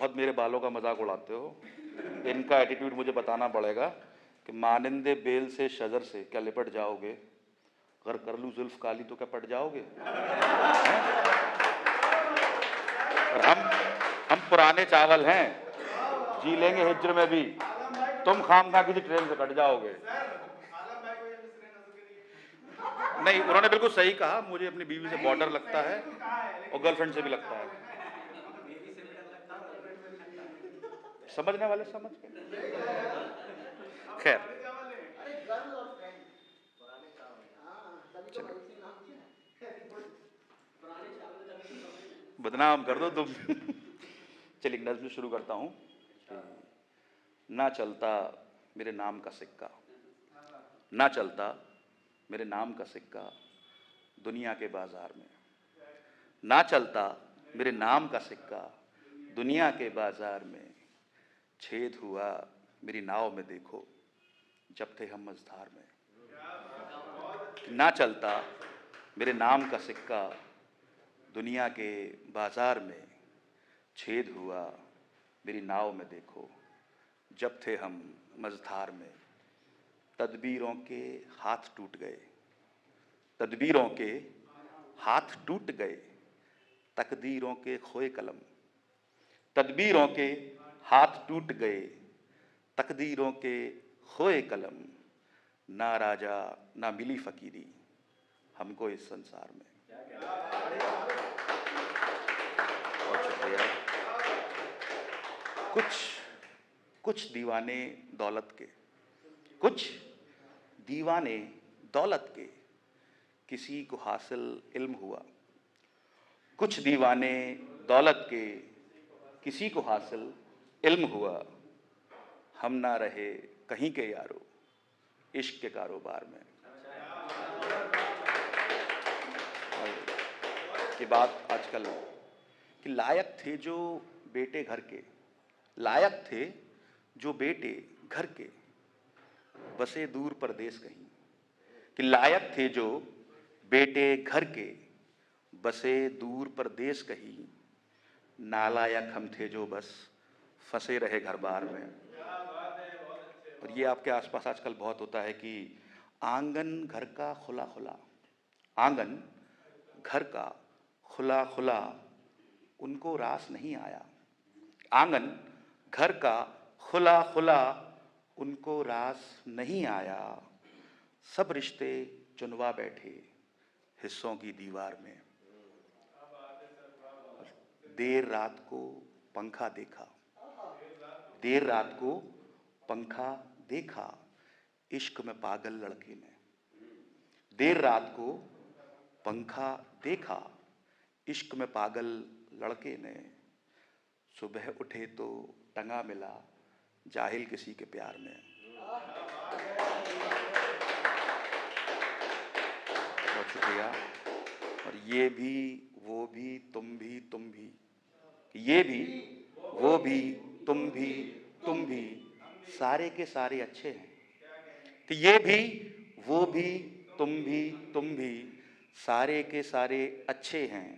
बहुत मेरे बालों का मजाक उड़ाते हो। इनका एटीट्यूड मुझे बताना पड़ेगा कि मानिंदे बेल से शजर से क्या लिपट जाओगे, अगर कर लूँ जुल्फ काली तो क्या पट जाओगे? और हम पुराने चावल हैं, जी लेंगे हिज्र में भी, तुम खामखा किसी ट्रेन से कट जाओगे। नहीं, उन्होंने बिल्कुल सही कहा, मुझे अपनी बीवी से बॉर्डर लगता है और गर्लफ्रेंड से भी लगता है। समझने वाले समझ गए। खैर, चलो बदनाम कर दो तुम। चलिए नज़्म शुरू करता हूँ। ना चलता मेरे नाम का सिक्का, ना चलता मेरे नाम का सिक्का दुनिया के बाजार में, ना चलता मेरे नाम का सिक्का दुनिया के बाजार में, छेद हुआ मेरी नाव में देखो जब थे हम मझधार में। ना चलता मेरे नाम का सिक्का दुनिया के बाजार में, छेद हुआ मेरी नाव में देखो जब थे हम मझधार में। तदबीरों के हाथ टूट गए, तदबीरों के हाथ टूट गए, तकदीरों के खोए कलम, तदबीरों के हाथ टूट गए, तकदीरों के खोए कलम, ना राजा ना मिली फकीरी हमको इस संसार में। बहुत शुक्रिया। कुछ दीवाने दौलत के, कुछ दीवाने दौलत के किसी को हासिल इल्म हुआ, कुछ दीवाने दौलत के किसी को हासिल इल्म हुआ, हम ना रहे कहीं के यारो इश्क के कारोबार में। ये बात आजकल कि लायक थे जो बेटे घर के, लायक थे जो बेटे घर के बसे दूर परदेश कहीं, कि लायक थे जो बेटे घर के बसे दूर परदेश कहीं, नालायक हम थे जो बस फंसे रहे घर बार में। और ये आपके आसपास आजकल बहुत होता है कि आंगन घर का खुला खुला, आंगन घर का खुला खुला उनको रास नहीं आया, आंगन घर का खुला खुला उनको रास नहीं आया, सब रिश्ते चुनवा बैठे हिस्सों की दीवार में। देर रात को पंखा देखा, देर रात को पंखा देखा इश्क में पागल लड़के ने, देर रात को पंखा देखा इश्क में पागल लड़के ने, सुबह उठे तो टंगा मिला जाहिल किसी के प्यार में। बहुत शुक्रिया। और ये भी वो भी तुम भी तुम भी, ये भी वो भी तुम भी सारे के सारे अच्छे हैं, तो ये भी वो भी तुम भी सारे के सारे अच्छे हैं,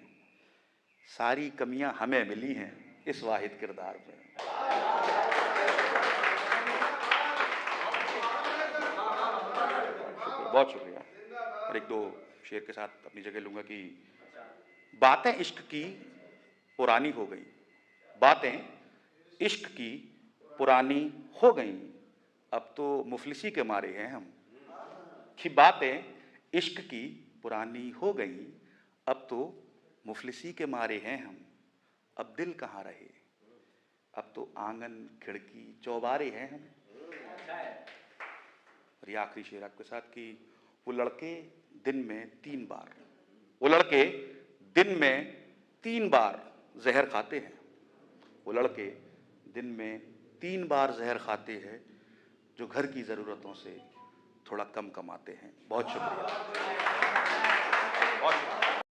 सारी कमियां हमें मिली हैं इस वाहिद किरदार में। बहुत शुक्रिया। और एक दो शेर के साथ अपनी जगह लूंगा कि बातें इश्क की पुरानी हो गई, बातें इश्क की पुरानी हो गई, अब तो मुफलिसी के मारे हैं हम, कि बातें इश्क की पुरानी हो गई, अब तो मुफलिसी के मारे हैं हम, अब दिल कहाँ रहे, अब तो आंगन खिड़की चौबारे हैं हम। और ये आखिरी शेर आपके साथ कि वो लड़के दिन में 3 बार, वो लड़के दिन में 3 बार जहर खाते हैं, वो लड़के दिन में 3 बार जहर खाते हैं जो घर की ज़रूरतों से थोड़ा कम कमाते हैं। बहुत शुक्रिया।